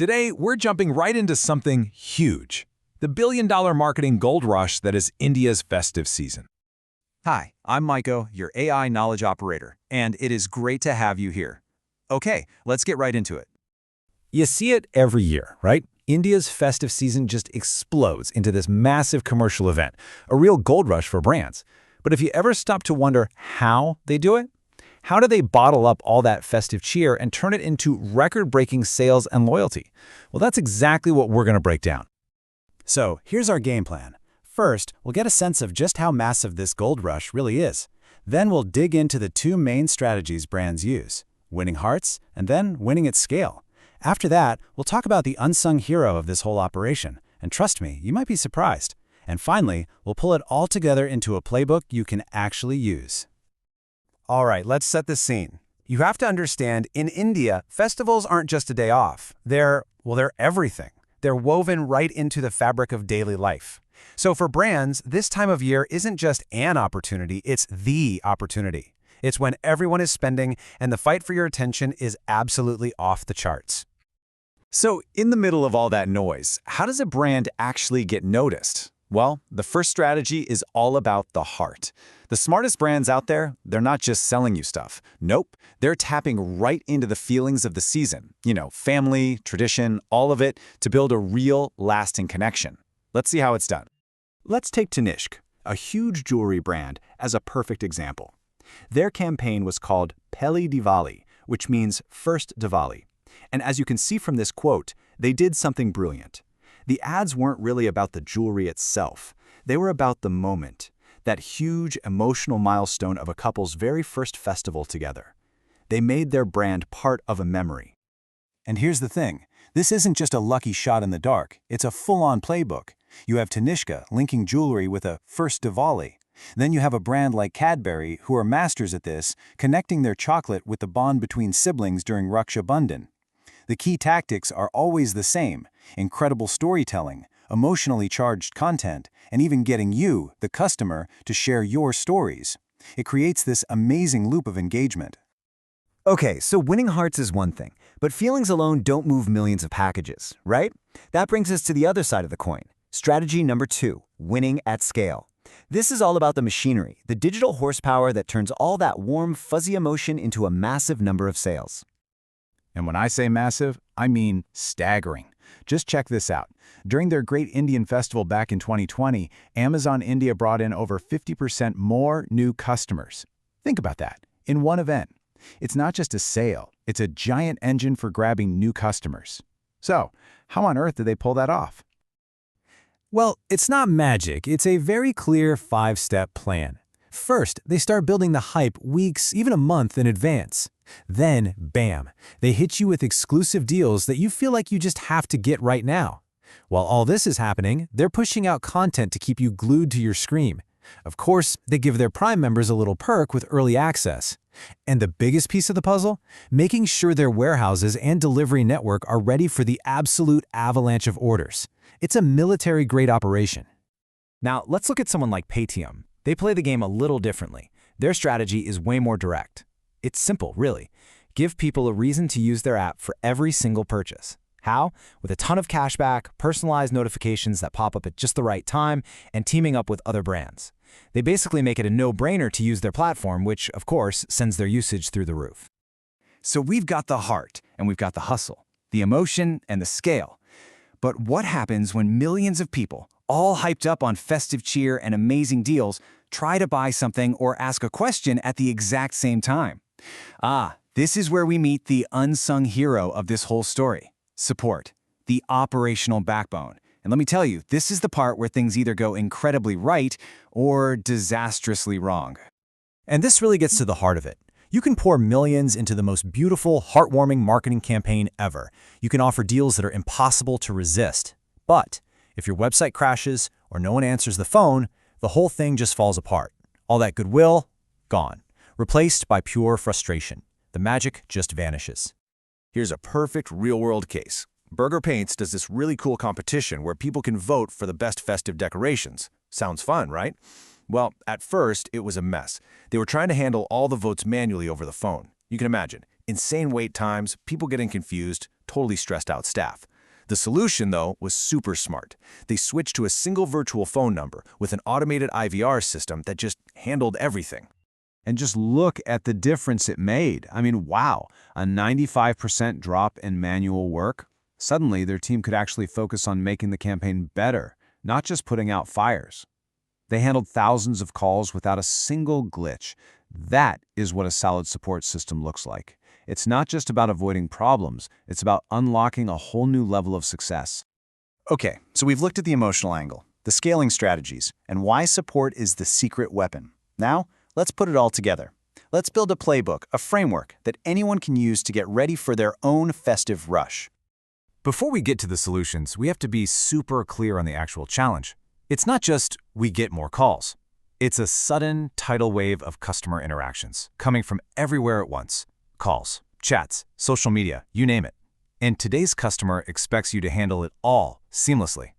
Today, we're jumping right into something huge, the billion-dollar marketing gold rush that is India's festive season. Hi, I'm Maiko, your AI knowledge operator, and it is great to have you here. Okay, let's get right into it. You see it every year, right? India's festive season just explodes into this massive commercial event, a real gold rush for brands. But if you ever stop to wonder how they do it? How do they bottle up all that festive cheer and turn it into record-breaking sales and loyalty? Well, that's exactly what we're going to break down. So here's our game plan. First, we'll get a sense of just how massive this gold rush really is. Then we'll dig into the two main strategies brands use, winning hearts and then winning at scale. After that, we'll talk about the unsung hero of this whole operation. And trust me, you might be surprised. And finally, we'll pull it all together into a playbook you can actually use. All right, let's set the scene. You have to understand, in India, festivals aren't just a day off. They're everything. They're woven right into the fabric of daily life. So for brands, this time of year isn't just an opportunity, it's the opportunity. It's when everyone is spending and the fight for your attention is absolutely off the charts. So in the middle of all that noise, how does a brand actually get noticed? Well, the first strategy is all about the heart. The smartest brands out there, they're not just selling you stuff. Nope, they're tapping right into the feelings of the season. Family, tradition, all of it, to build a real, lasting connection. Let's see how it's done. Let's take Tanishq, a huge jewelry brand, as a perfect example. Their campaign was called Pehli Diwali, which means first Diwali. And as you can see from this quote, they did something brilliant. The ads weren't really about the jewelry itself. They were about the moment, that huge emotional milestone of a couple's very first festival together. They made their brand part of a memory. And here's the thing. This isn't just a lucky shot in the dark. It's a full-on playbook. You have Tanishq linking jewelry with a first Diwali. Then you have a brand like Cadbury, who are masters at this, connecting their chocolate with the bond between siblings during Raksha Bandhan. The key tactics are always the same: incredible storytelling, emotionally charged content, and even getting you, the customer, to share your stories. It creates this amazing loop of engagement. Okay, so winning hearts is one thing, but feelings alone don't move millions of packages, right? That brings us to the other side of the coin. Strategy number 2, winning at scale. This is all about the machinery, the digital horsepower that turns all that warm, fuzzy emotion into a massive number of sales. And when I say massive, I mean staggering. Just check this out. During their Great Indian Festival back in 2020, Amazon India brought in over 50% more new customers. Think about that, in one event. It's not just a sale, it's a giant engine for grabbing new customers. So, how on earth did they pull that off? Well, it's not magic. It's a very clear 5-step plan. First, they start building the hype weeks, even a month in advance. Then, bam, they hit you with exclusive deals that you feel like you just have to get right now. While all this is happening, they're pushing out content to keep you glued to your screen. Of course, they give their Prime members a little perk with early access. And the biggest piece of the puzzle? Making sure their warehouses and delivery network are ready for the absolute avalanche of orders. It's a military-grade operation. Now, let's look at someone like Paytm. They play the game a little differently. Their strategy is way more direct. It's simple, really. Give people a reason to use their app for every single purchase. How? With a ton of cashback, personalized notifications that pop up at just the right time, and teaming up with other brands. They basically make it a no-brainer to use their platform, which, of course, sends their usage through the roof. So we've got the heart, and we've got the hustle, the emotion, and the scale. But what happens when millions of people, all hyped up on festive cheer and amazing deals, try to buy something or ask a question at the exact same time? This is where we meet the unsung hero of this whole story: support, the operational backbone. And let me tell you, this is the part where things either go incredibly right or disastrously wrong. And this really gets to the heart of it. You can pour millions into the most beautiful, heartwarming marketing campaign ever. You can offer deals that are impossible to resist. But if your website crashes or no one answers the phone, the whole thing just falls apart. All that goodwill, gone. Replaced by pure frustration. The magic just vanishes. Here's a perfect real-world case. Berger Paints does this really cool competition where people can vote for the best festive decorations. Sounds fun, right? Well, at first, it was a mess. They were trying to handle all the votes manually over the phone. You can imagine, insane wait times, people getting confused, totally stressed out staff. The solution, though, was super smart. They switched to a single virtual phone number with an automated IVR system that just handled everything. And just look at the difference it made. I mean, wow, a 95% drop in manual work. Suddenly, their team could actually focus on making the campaign better, not just putting out fires. They handled thousands of calls without a single glitch. That is what a solid support system looks like. It's not just about avoiding problems, it's about unlocking a whole new level of success. Okay, so we've looked at the emotional angle, the scaling strategies, and why support is the secret weapon. Now, let's put it all together. Let's build a playbook, a framework that anyone can use to get ready for their own festive rush. Before we get to the solutions, we have to be super clear on the actual challenge. It's not just we get more calls. It's a sudden tidal wave of customer interactions coming from everywhere at once. Calls, chats, social media, you name it. And today's customer expects you to handle it all seamlessly.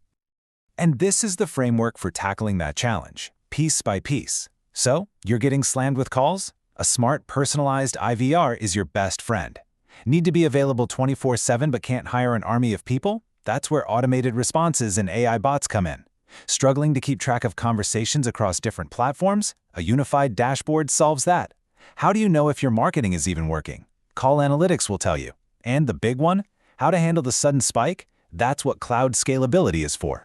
And this is the framework for tackling that challenge, piece by piece. So, you're getting slammed with calls? A smart, personalized IVR is your best friend. Need to be available 24/7 but can't hire an army of people? That's where automated responses and AI bots come in. Struggling to keep track of conversations across different platforms? A unified dashboard solves that. How do you know if your marketing is even working? Call Analytics will tell you. And the big one? How to handle the sudden spike? That's what cloud scalability is for.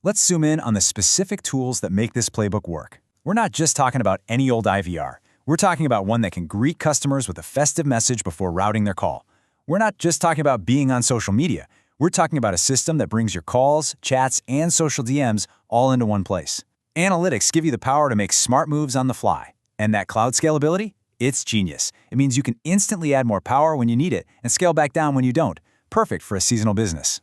Let's zoom in on the specific tools that make this playbook work. We're not just talking about any old IVR. We're talking about one that can greet customers with a festive message before routing their call. We're not just talking about being on social media. We're talking about a system that brings your calls, chats, and social DMs all into one place. Analytics give you the power to make smart moves on the fly. And that cloud scalability? It's genius. It means you can instantly add more power when you need it and scale back down when you don't. Perfect for a seasonal business.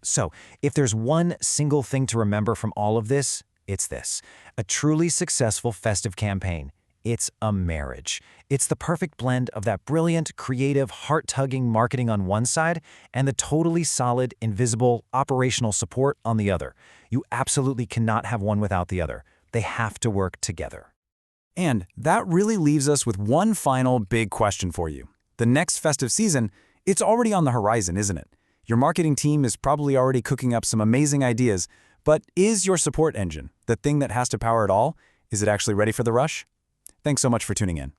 So, if there's one single thing to remember from all of this, it's this. A truly successful festive campaign. It's a marriage. It's the perfect blend of that brilliant, creative, heart-tugging marketing on one side and the totally solid, invisible, operational support on the other. You absolutely cannot have one without the other. They have to work together. And that really leaves us with one final big question for you. The next festive season, it's already on the horizon, isn't it? Your marketing team is probably already cooking up some amazing ideas, but is your support engine, the thing that has to power it all, is it actually ready for the rush? Thanks so much for tuning in.